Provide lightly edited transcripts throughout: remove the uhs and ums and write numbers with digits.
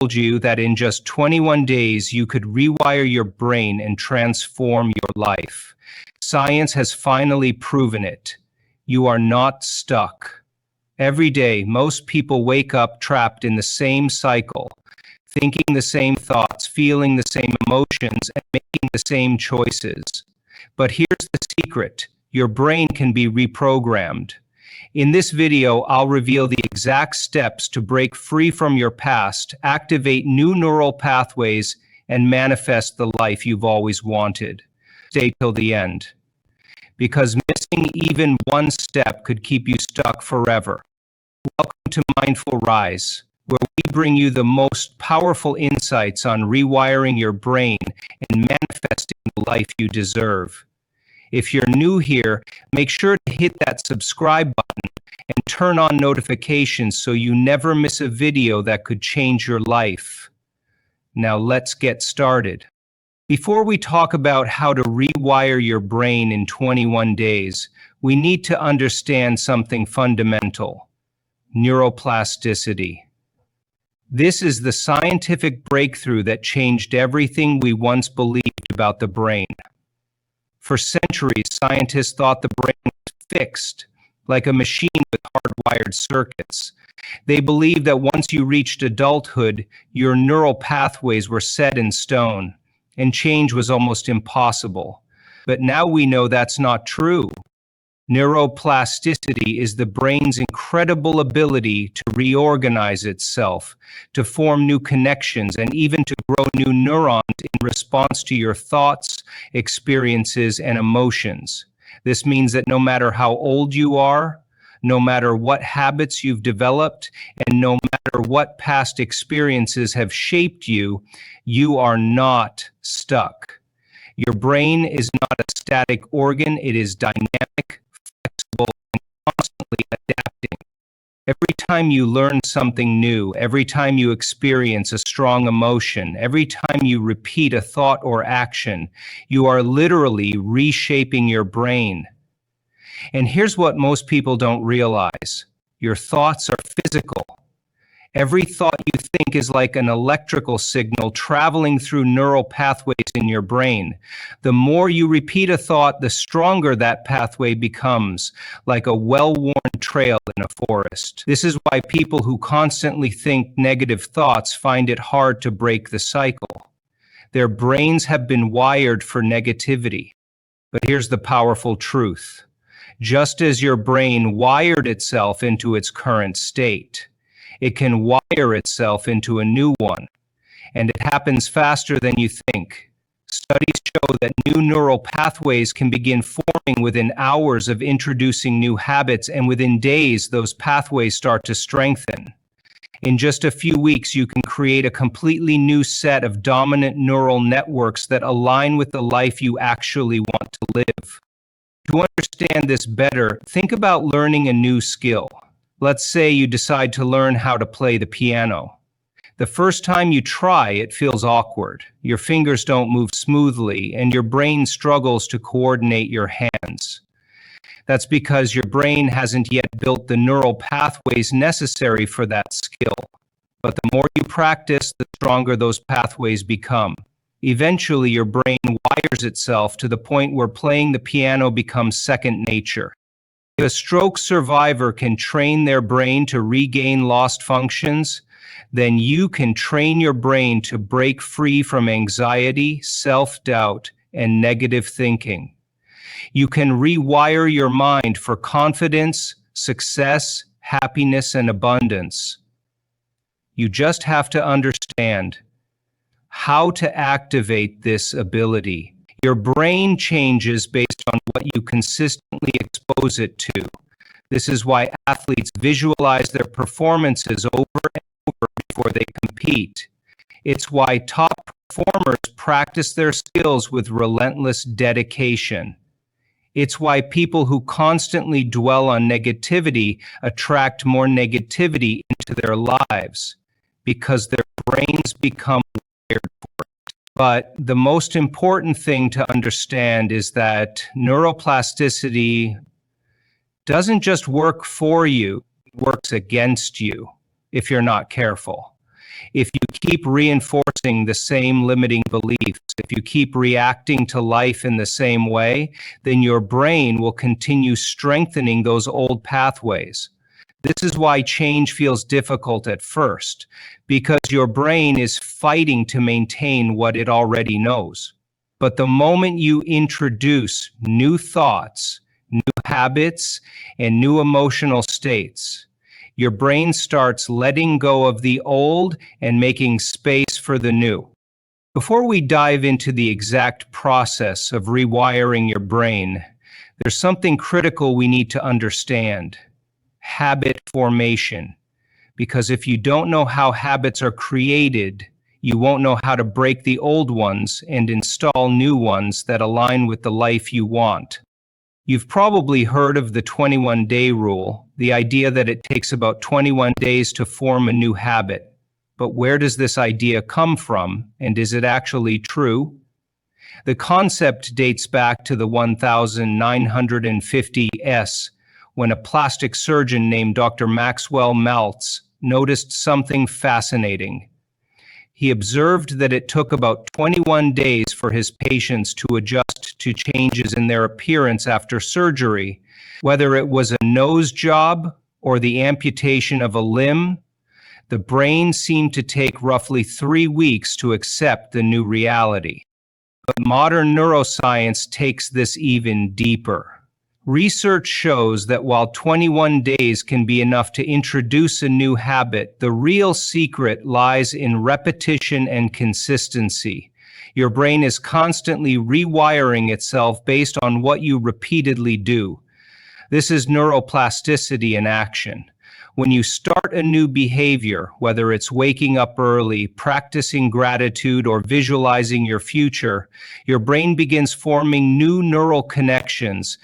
told you that in just 21 days you could rewire your brain and transform your life. Science has finally proven it. You are not stuck. Every day, most people wake up trapped in the same cycle, thinking the same thoughts, feeling the same emotions, and making the same choices. But here's the secret. Your brain can be reprogrammed. In this video, I'll reveal the exact steps to break free from your past, activate new neural pathways, and manifest the life you've always wanted. Stay till the end, because missing even one step could keep you stuck forever. Welcome to Mindful Rise, where we bring you the most powerful insights on rewiring your brain and manifesting the life you deserve. If you're new here, make sure to hit that subscribe button and turn on notifications so you never miss a video that could change your life. Now let's get started. Before we talk about how to rewire your brain in 21 days, we need to understand something fundamental: neuroplasticity. This is the scientific breakthrough that changed everything we once believed about the brain. For centuries, scientists thought the brain was fixed, like a machine with hardwired circuits. They believed that once you reached adulthood, your neural pathways were set in stone, and change was almost impossible. But now we know that's not true. Neuroplasticity is the brain's incredible ability to reorganize itself, to form new connections, and even to grow new neurons in response to your thoughts, experiences, and emotions. This means that no matter how old you are, no matter what habits you've developed, and no matter what past experiences have shaped you, you are not stuck. Your brain is not a static organ, it is dynamic, flexible, and constantly adapting. Every time you learn something new, every time you experience a strong emotion, every time you repeat a thought or action, you are literally reshaping your brain. And here's what most people don't realize: your thoughts are physical. Every thought you think is like an electrical signal traveling through neural pathways in your brain. The more you repeat a thought, the stronger that pathway becomes, like a well-worn trail in a forest. This is why people who constantly think negative thoughts find it hard to break the cycle. Their brains have been wired for negativity. But here's the powerful truth. Just as your brain wired itself into its current state, it can wire itself into a new one, and it happens faster than you think. Studies show that new neural pathways can begin forming within hours of introducing new habits, and within days, those pathways start to strengthen. In just a few weeks, you can create a completely new set of dominant neural networks that align with the life you actually want to live. To understand this better, think about learning a new skill. Let's say you decide to learn how to play the piano. The first time you try, it feels awkward. Your fingers don't move smoothly, and your brain struggles to coordinate your hands. That's because your brain hasn't yet built the neural pathways necessary for that skill. But the more you practice, the stronger those pathways become. Eventually, your brain wires itself to the point where playing the piano becomes second nature. If a stroke survivor can train their brain to regain lost functions, then you can train your brain to break free from anxiety, self-doubt, and negative thinking. You can rewire your mind for confidence, success, happiness, and abundance. You just have to understand how to activate this ability. Your brain changes based on what you consistently expose it to. This is why athletes visualize their performances over and over before they compete. It's why top performers practice their skills with relentless dedication. It's why people who constantly dwell on negativity attract more negativity into their lives, because their brains become wired for it. But the most important thing to understand is that neuroplasticity doesn't just work for you, it works against you if you're not careful. If you keep reinforcing the same limiting beliefs, if you keep reacting to life in the same way, then your brain will continue strengthening those old pathways. This is why change feels difficult at first, because your brain is fighting to maintain what it already knows. But the moment you introduce new thoughts, new habits, and new emotional states, your brain starts letting go of the old and making space for the new. Before we dive into the exact process of rewiring your brain, there's something critical we need to understand: habit formation. Because if you don't know how habits are created, you won't know how to break the old ones and install new ones that align with the life you want. You've probably heard of the 21-day rule, the idea that it takes about 21 days to form a new habit. But where does this idea come from, and is it actually true? The concept dates back to the 1950s, when a plastic surgeon named Dr. Maxwell Maltz noticed something fascinating. He observed that it took about 21 days for his patients to adjust to changes in their appearance after surgery. Whether it was a nose job or the amputation of a limb, the brain seemed to take roughly 3 weeks to accept the new reality. But modern neuroscience takes this even deeper. Research shows that while 21 days can be enough to introduce a new habit, the real secret lies in repetition and consistency. Your brain is constantly rewiring itself based on what you repeatedly do. This is neuroplasticity in action. When you start a new behavior, whether it's waking up early, practicing gratitude, or visualizing your future, your brain begins forming new neural connections.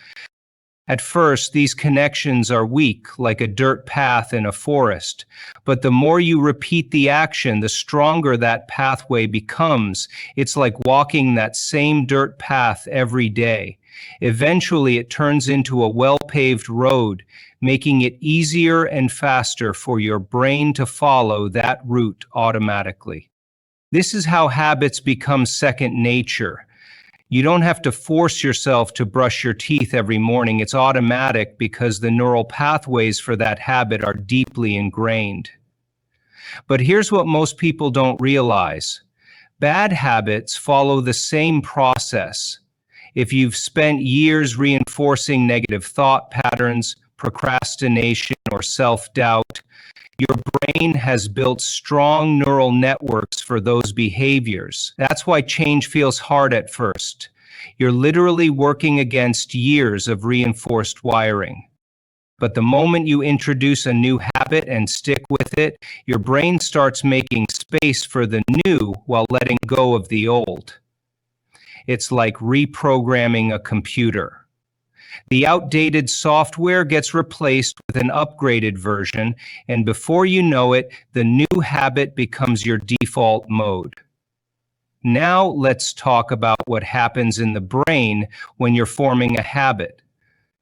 At first, these connections are weak, like a dirt path in a forest. But the more you repeat the action, the stronger that pathway becomes. It's like walking that same dirt path every day. Eventually, it turns into a well-paved road, making it easier and faster for your brain to follow that route automatically. This is how habits become second nature. You don't have to force yourself to brush your teeth every morning. It's automatic because the neural pathways for that habit are deeply ingrained. But here's what most people don't realize. Bad habits follow the same process. If you've spent years reinforcing negative thought patterns, procrastination, or self-doubt, your brain has built strong neural networks for those behaviors. That's why change feels hard at first. You're literally working against years of reinforced wiring. But the moment you introduce a new habit and stick with it, your brain starts making space for the new while letting go of the old. It's like reprogramming a computer. The outdated software gets replaced with an upgraded version, and before you know it, the new habit becomes your default mode. Now let's talk about what happens in the brain when you're forming a habit.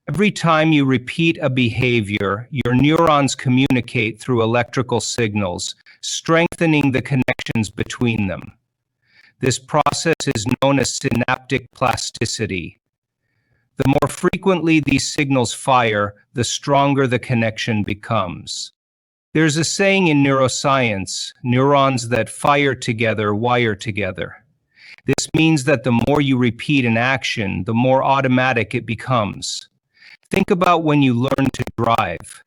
Every time you repeat a behavior, your neurons communicate through electrical signals, strengthening the connections between them. This process is known as synaptic plasticity. The more frequently these signals fire, the stronger the connection becomes. There's a saying in neuroscience, neurons that fire together wire together. This means that the more you repeat an action, the more automatic it becomes. Think about when you learn to drive.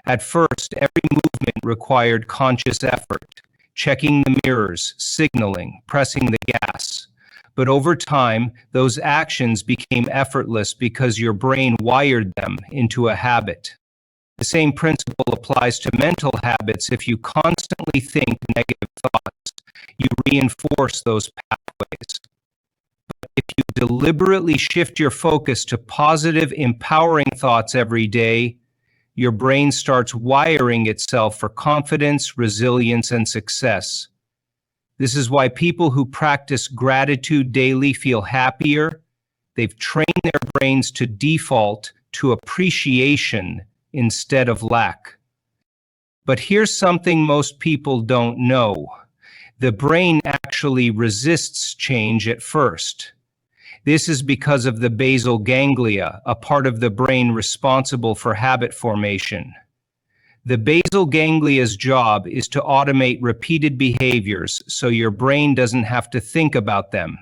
At first, every movement required conscious effort, checking the mirrors, signaling, pressing the gas. But over time, those actions became effortless because your brain wired them into a habit. The same principle applies to mental habits. If you constantly think negative thoughts, you reinforce those pathways. But if you deliberately shift your focus to positive, empowering thoughts every day, your brain starts wiring itself for confidence, resilience, and success. This is why people who practice gratitude daily feel happier. They've trained their brains to default to appreciation instead of lack. But here's something most people don't know. The brain actually resists change at first. This is because of the basal ganglia, a part of the brain responsible for habit formation. The basal ganglia's job is to automate repeated behaviors so your brain doesn't have to think about them.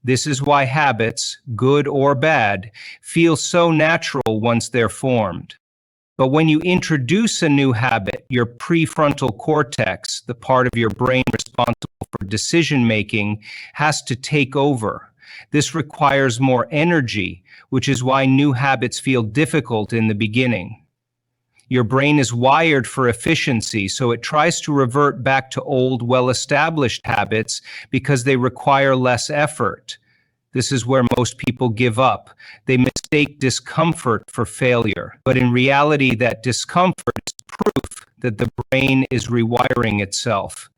This is why habits, good or bad, feel so natural once they're formed. But when you introduce a new habit, your prefrontal cortex, the part of your brain responsible for decision-making, has to take over. This requires more energy, which is why new habits feel difficult in the beginning. Your brain is wired for efficiency, so it tries to revert back to old, well-established habits because they require less effort. This is where most people give up. They mistake discomfort for failure. But in reality, that discomfort is proof that the brain is rewiring itself.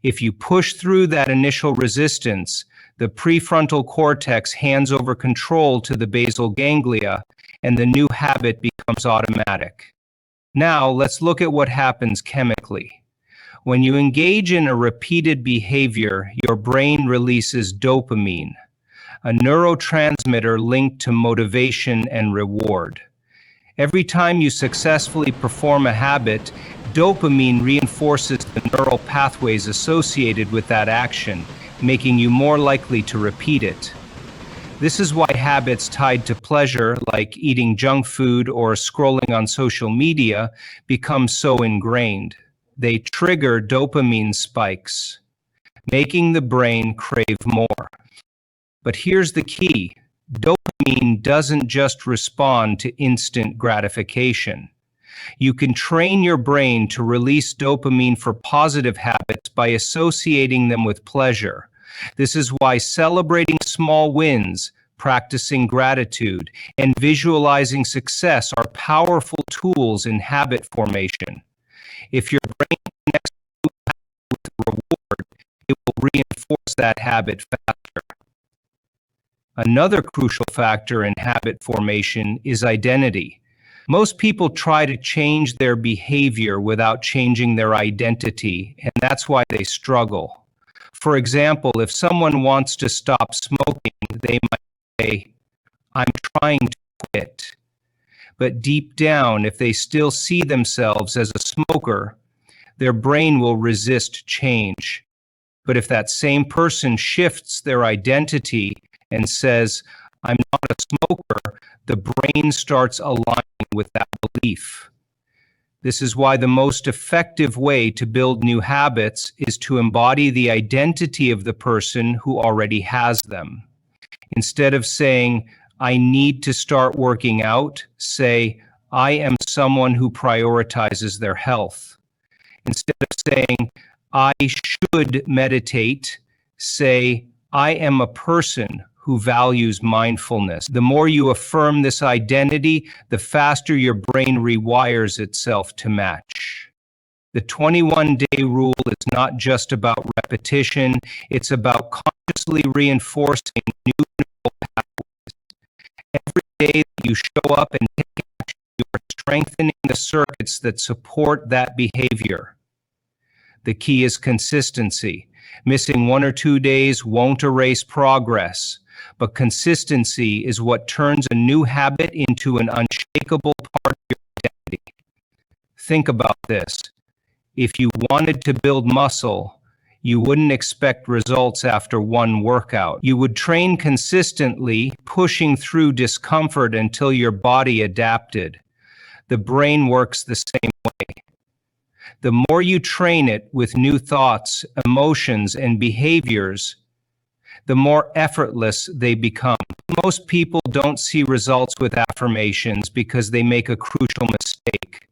If you push through that initial resistance, the prefrontal cortex hands over control to the basal ganglia, and the new habit becomes automatic. Now, let's look at what happens chemically. When you engage in a repeated behavior, your brain releases dopamine, a neurotransmitter linked to motivation and reward. Every time you successfully perform a habit, dopamine reinforces the neural pathways associated with that action, making you more likely to repeat it. This is why habits tied to pleasure, like eating junk food or scrolling on social media, become so ingrained. They trigger dopamine spikes, making the brain crave more. But here's the key. Dopamine doesn't just respond to instant gratification. You can train your brain to release dopamine for positive habits by associating them with pleasure. This is why celebrating small wins, practicing gratitude, and visualizing success are powerful tools in habit formation. If your brain connects with reward, it will reinforce that habit faster. Another crucial factor in habit formation is identity. Most people try to change their behavior without changing their identity, and that's why they struggle. For example, if someone wants to stop smoking, they might say, "I'm trying to quit." But deep down, if they still see themselves as a smoker, their brain will resist change. But if that same person shifts their identity and says, "I'm not a smoker," the brain starts aligning with that belief. This is why the most effective way to build new habits is to embody the identity of the person who already has them. Instead of saying, "I need to start working out," say, "I am someone who prioritizes their health." Instead of saying, "I should meditate," say, "I am a person who values mindfulness." The more you affirm this identity, the faster your brain rewires itself to match. The 21-day rule is not just about repetition, it's about consciously reinforcing new neural pathways. Every day that you show up and take action, you are strengthening the circuits that support that behavior. The key is consistency. Missing 1 or 2 days won't erase progress. But consistency is what turns a new habit into an unshakable part of your identity. Think about this. If you wanted to build muscle, you wouldn't expect results after one workout. You would train consistently, pushing through discomfort until your body adapted. The brain works the same way. The more you train it with new thoughts, emotions, and behaviors, the more effortless they become. Most people don't see results with affirmations because they make a crucial mistake.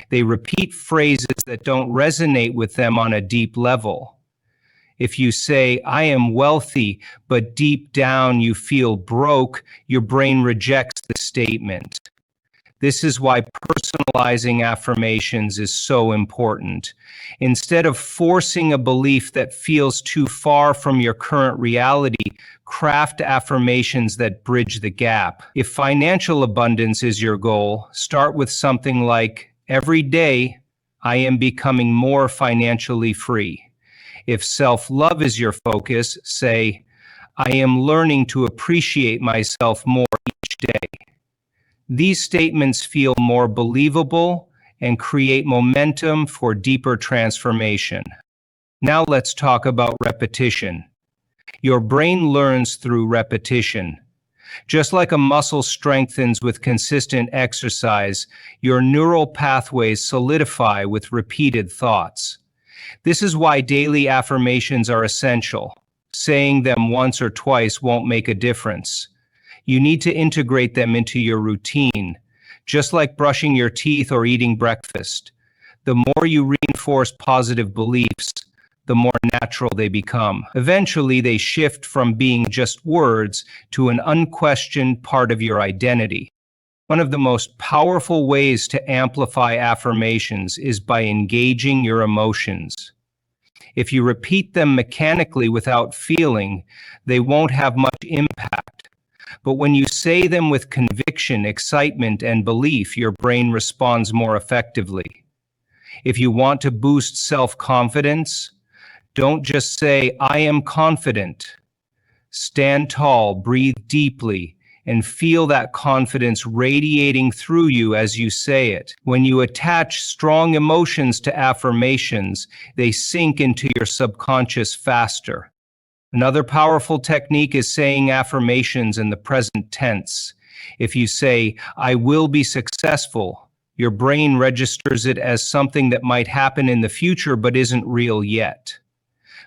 They repeat phrases that don't resonate with them on a deep level. If you say, "I am wealthy," but deep down you feel broke, your brain rejects the statement. This is why personalizing affirmations is so important. Instead of forcing a belief that feels too far from your current reality, craft affirmations that bridge the gap. If financial abundance is your goal, start with something like, "Every day, I am becoming more financially free." If self-love is your focus, say, I am learning to appreciate myself more each day. These statements feel more believable and create momentum for deeper transformation. Now let's talk about repetition. Your brain learns through repetition. Just like a muscle strengthens with consistent exercise, your neural pathways solidify with repeated thoughts. This is why daily affirmations are essential. Saying them once or twice won't make a difference. You need to integrate them into your routine, just like brushing your teeth or eating breakfast. The more you reinforce positive beliefs, the more natural they become. Eventually, they shift from being just words to an unquestioned part of your identity. One of the most powerful ways to amplify affirmations is by engaging your emotions. If you repeat them mechanically without feeling, they won't have much impact. But when you say them with conviction, excitement, and belief, your brain responds more effectively. If you want to boost self-confidence, don't just say, I am confident. Stand tall, breathe deeply, and feel that confidence radiating through you as you say it. When you attach strong emotions to affirmations, they sink into your subconscious faster. Another powerful technique is saying affirmations in the present tense. If you say, I will be successful, your brain registers it as something that might happen in the future but isn't real yet.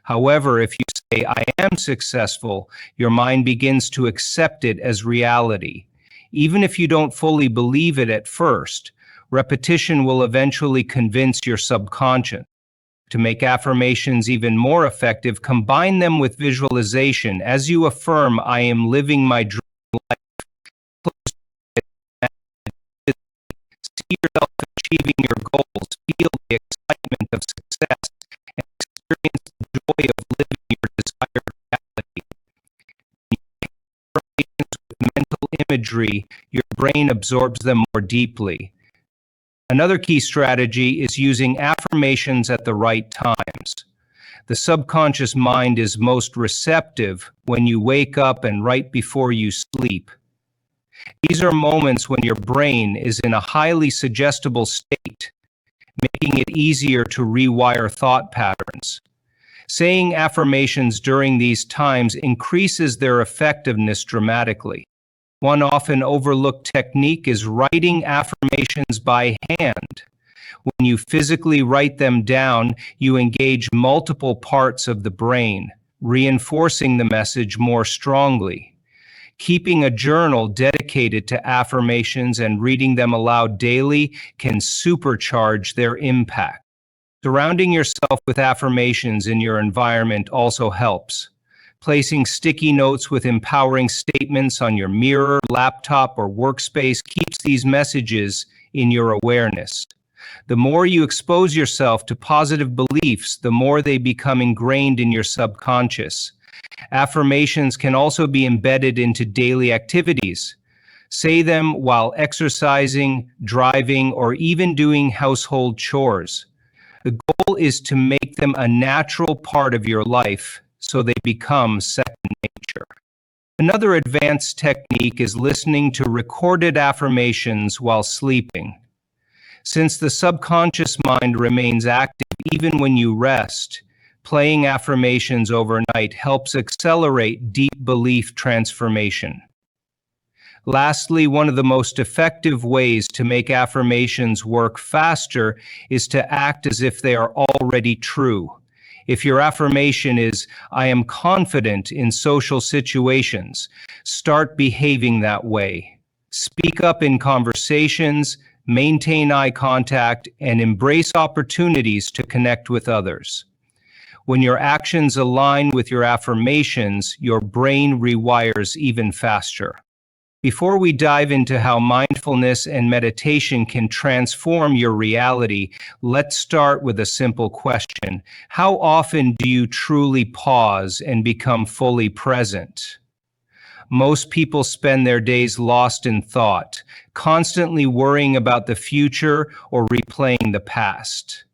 However, if you say, I am successful, your mind begins to accept it as reality. Even if you don't fully believe it at first, repetition will eventually convince your subconscious. To make affirmations even more effective, combine them with visualization. As you affirm, I am living my dream life, see yourself achieving your goals, feel the excitement of success, and experience the joy of living your desired reality. When you pair affirmations with mental imagery, your brain absorbs them more deeply. Another key strategy is using affirmations at the right times. The subconscious mind is most receptive when you wake up and right before you sleep. These are moments when your brain is in a highly suggestible state, making it easier to rewire thought patterns. Saying affirmations during these times increases their effectiveness dramatically. One often overlooked technique is writing affirmations by hand. When you physically write them down, you engage multiple parts of the brain, reinforcing the message more strongly. Keeping a journal dedicated to affirmations and reading them aloud daily can supercharge their impact. Surrounding yourself with affirmations in your environment also helps. Placing sticky notes with empowering statements on your mirror, laptop, or workspace keeps these messages in your awareness. The more you expose yourself to positive beliefs, the more they become ingrained in your subconscious. Affirmations can also be embedded into daily activities. Say them while exercising, driving, or even doing household chores. The goal is to make them a natural part of your life, so they become second nature. Another advanced technique is listening to recorded affirmations while sleeping. Since the subconscious mind remains active even when you rest, playing affirmations overnight helps accelerate deep belief transformation. Lastly, one of the most effective ways to make affirmations work faster is to act as if they are already true. If your affirmation is, I am confident in social situations, start behaving that way. Speak up in conversations, maintain eye contact, and embrace opportunities to connect with others. When your actions align with your affirmations, your brain rewires even faster. Before we dive into how mindfulness and meditation can transform your reality, let's start with a simple question. How often do you truly pause and become fully present? Most people spend their days lost in thought, constantly worrying about the future or replaying the past.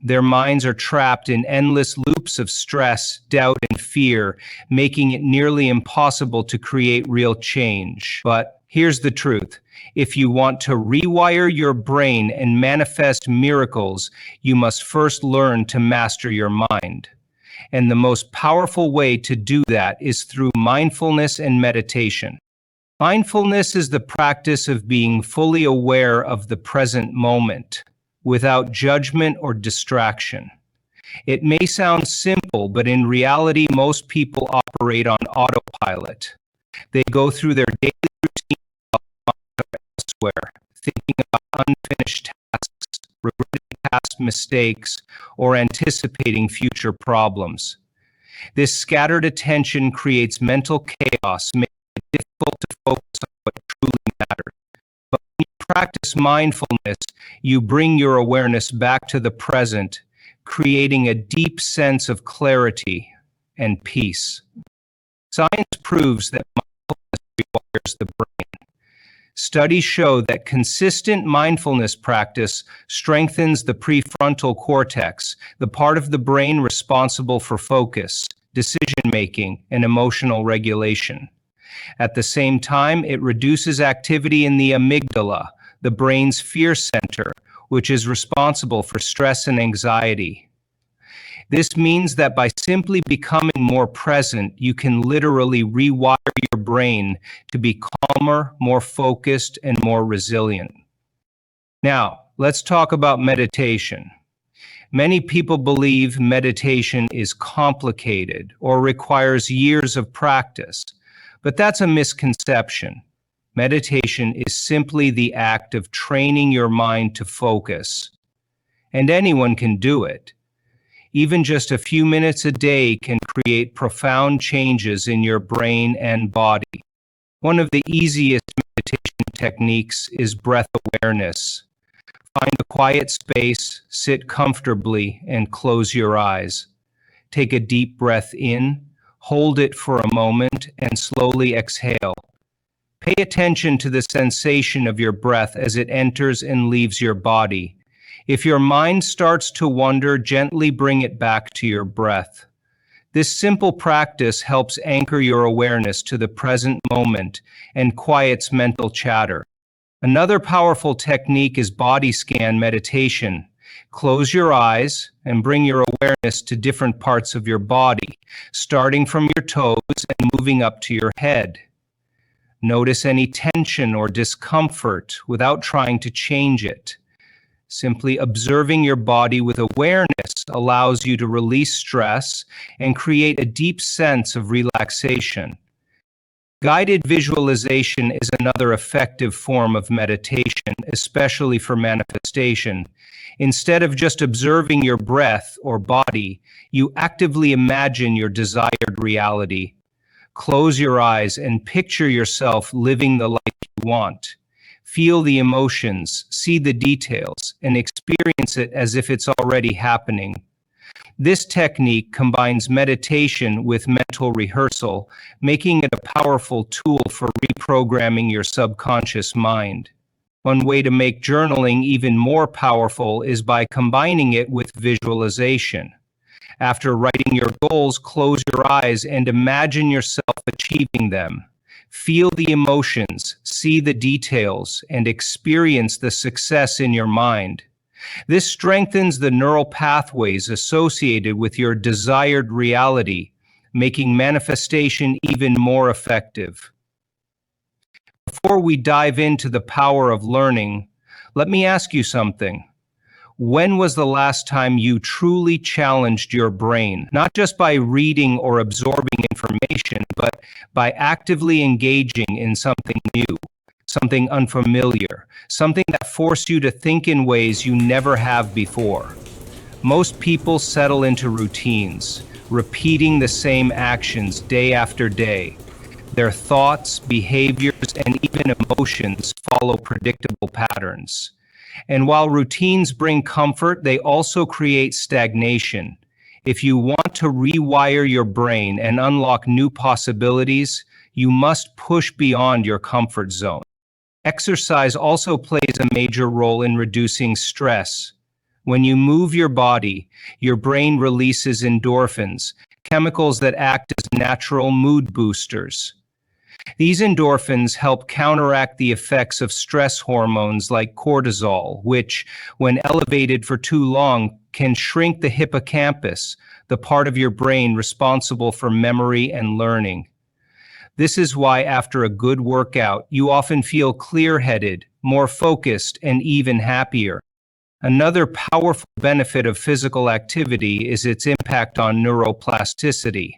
Their minds are trapped in endless loops of stress, doubt, and fear, making it nearly impossible to create real change. But here's the truth. If you want to rewire your brain and manifest miracles, you must first learn to master your mind. And the most powerful way to do that is through mindfulness and meditation. Mindfulness is the practice of being fully aware of the present moment, without judgment or distraction. It may sound simple, but in reality, most people operate on autopilot. They go through their daily routine while elsewhere, thinking about unfinished tasks, regretting past mistakes, or anticipating future problems. This scattered attention creates mental chaos, making it difficult to focus on what truly matters. But when you practice mindfulness, you bring your awareness back to the present, creating a deep sense of clarity and peace. Science proves that mindfulness rewires the brain. Studies show that consistent mindfulness practice strengthens the prefrontal cortex, the part of the brain responsible for focus, decision-making, and emotional regulation. At the same time, it reduces activity in the amygdala, the brain's fear center, which is responsible for stress and anxiety. This means that by simply becoming more present, you can literally rewire your brain to be calmer, more focused, and more resilient. Now, let's talk about meditation. Many people believe meditation is complicated or requires years of practice, but that's a misconception. Meditation is simply the act of training your mind to focus, and anyone can do it. Even just a few minutes a day can create profound changes in your brain and body. One of the easiest meditation techniques is breath awareness. Find a quiet space, sit comfortably, and close your eyes. Take a deep breath in, hold it for a moment, and slowly exhale. Pay attention to the sensation of your breath as it enters and leaves your body. If your mind starts to wander, gently bring it back to your breath. This simple practice helps anchor your awareness to the present moment and quiets mental chatter. Another powerful technique is body scan meditation. Close your eyes and bring your awareness to different parts of your body, starting from your toes and moving up to your head. Notice any tension or discomfort without trying to change it. Simply observing your body with awareness allows you to release stress and create a deep sense of relaxation. Guided visualization is another effective form of meditation, especially for manifestation. Instead of just observing your breath or body, you actively imagine your desired reality. Close your eyes and picture yourself living the life you want. Feel the emotions, see the details, and experience it as if it's already happening. This technique combines meditation with mental rehearsal, making it a powerful tool for reprogramming your subconscious mind. One way to make journaling even more powerful is by combining it with visualization. After writing your goals, close your eyes and imagine yourself achieving them. Feel the emotions, see the details, and experience the success in your mind. This strengthens the neural pathways associated with your desired reality, making manifestation even more effective. Before we dive into the power of learning, let me ask you something. When was the last time you truly challenged your brain, not just by reading or absorbing information, but by actively engaging in something new, something unfamiliar, something that forced you to think in ways you never have before? Most people settle into routines, repeating the same actions day after day. Their thoughts, behaviors, and even emotions follow predictable patterns. And while routines bring comfort, they also create stagnation. If you want to rewire your brain and unlock new possibilities, you must push beyond your comfort zone. Exercise also plays a major role in reducing stress. When you move your body, your brain releases endorphins, chemicals that act as natural mood boosters. These endorphins help counteract the effects of stress hormones like cortisol, which, when elevated for too long, can shrink the hippocampus, the part of your brain responsible for memory and learning. This is why after a good workout, you often feel clear-headed, more focused, and even happier. Another powerful benefit of physical activity is its impact on neuroplasticity,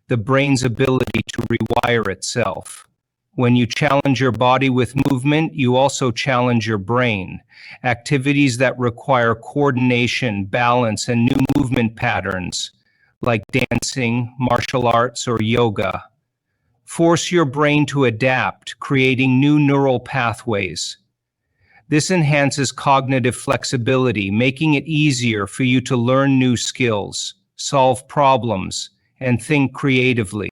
the brain's ability to rewire itself. When you challenge your body with movement, you also challenge your brain. Activities that require coordination, balance, and new movement patterns, like dancing, martial arts, or yoga, force your brain to adapt, creating new neural pathways. This enhances cognitive flexibility, making it easier for you to learn new skills, solve problems, and think creatively.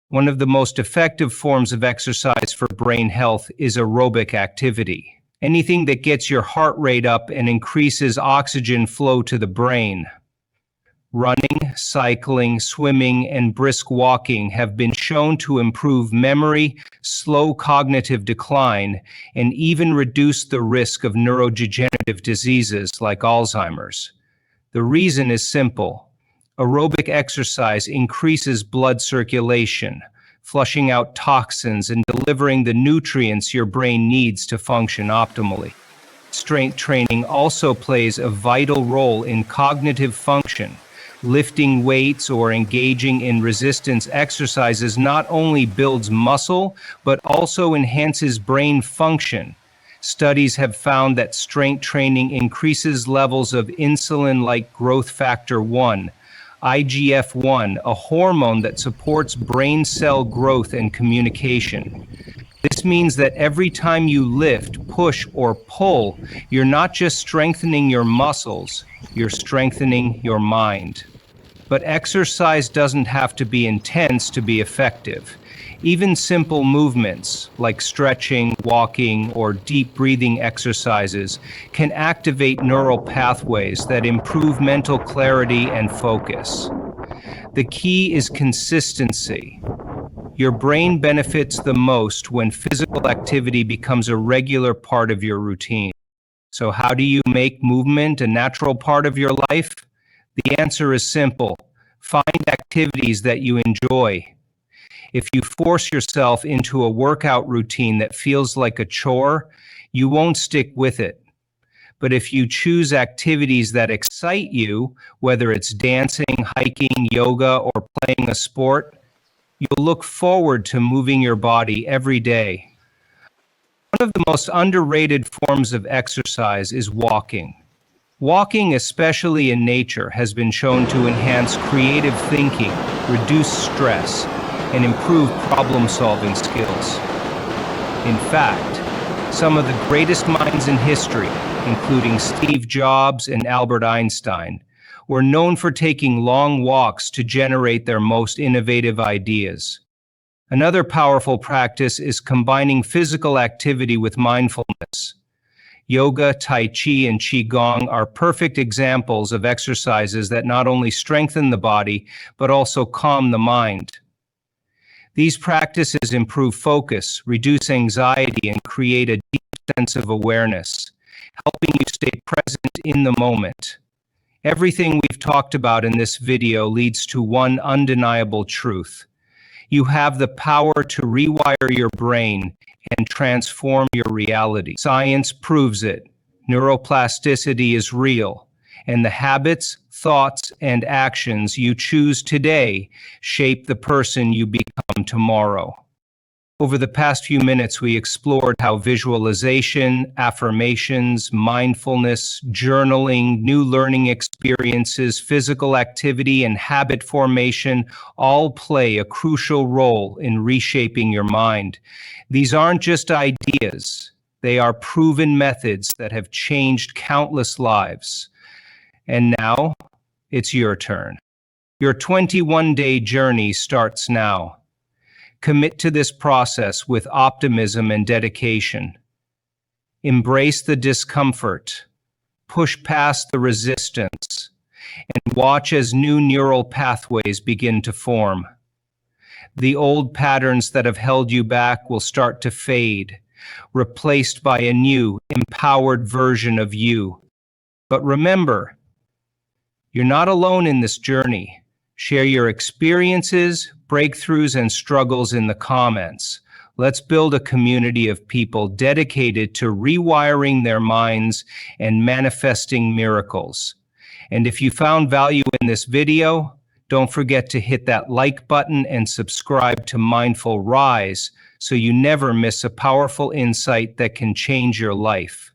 One of the most effective forms of exercise for brain health is aerobic activity. Anything that gets your heart rate up and increases oxygen flow to the brain. Running, cycling, swimming, and brisk walking have been shown to improve memory, slow cognitive decline, and even reduce the risk of neurodegenerative diseases like Alzheimer's. The reason is simple. Aerobic exercise increases blood circulation, flushing out toxins and delivering the nutrients your brain needs to function optimally. Strength training also plays a vital role in cognitive function. Lifting weights or engaging in resistance exercises not only builds muscle, but also enhances brain function. Studies have found that strength training increases levels of insulin-like growth factor 1, IGF-1, a hormone that supports brain cell growth and communication. This means that every time you lift, push, or pull, you're not just strengthening your muscles, you're strengthening your mind. But exercise doesn't have to be intense to be effective. Even simple movements, like stretching, walking, or deep breathing exercises, can activate neural pathways that improve mental clarity and focus. The key is consistency. Your brain benefits the most when physical activity becomes a regular part of your routine. So how do you make movement a natural part of your life? The answer is simple. Find activities that you enjoy. If you force yourself into a workout routine that feels like a chore, you won't stick with it. But if you choose activities that excite you, whether it's dancing, hiking, yoga, or playing a sport, you'll look forward to moving your body every day. One of the most underrated forms of exercise is walking. Walking, especially in nature, has been shown to enhance creative thinking, reduce stress, and improve problem-solving skills. In fact, some of the greatest minds in history, including Steve Jobs and Albert Einstein, were known for taking long walks to generate their most innovative ideas. Another powerful practice is combining physical activity with mindfulness. Yoga, Tai Chi, and Qigong are perfect examples of exercises that not only strengthen the body, but also calm the mind. These practices improve focus, reduce anxiety, and create a deep sense of awareness, helping you stay present in the moment. Everything we've talked about in this video leads to one undeniable truth. You have the power to rewire your brain and transform your reality. Science proves it. Neuroplasticity is real, and the habits, thoughts, and actions you choose today shape the person you become tomorrow. Over the past few minutes, we explored how visualization, affirmations, mindfulness, journaling, new learning experiences, physical activity, and habit formation all play a crucial role in reshaping your mind. These aren't just ideas. They are proven methods that have changed countless lives. And now, it's your turn. Your 21-day journey starts now. Commit to this process with optimism and dedication. Embrace the discomfort. Push past the resistance and watch as new neural pathways begin to form. The old patterns that have held you back will start to fade, replaced by a new, empowered version of you. But remember, you're not alone in this journey. Share your experiences, breakthroughs, and struggles in the comments. Let's build a community of people dedicated to rewiring their minds and manifesting miracles. And if you found value in this video, don't forget to hit that like button and subscribe to Mindful Rise so you never miss a powerful insight that can change your life.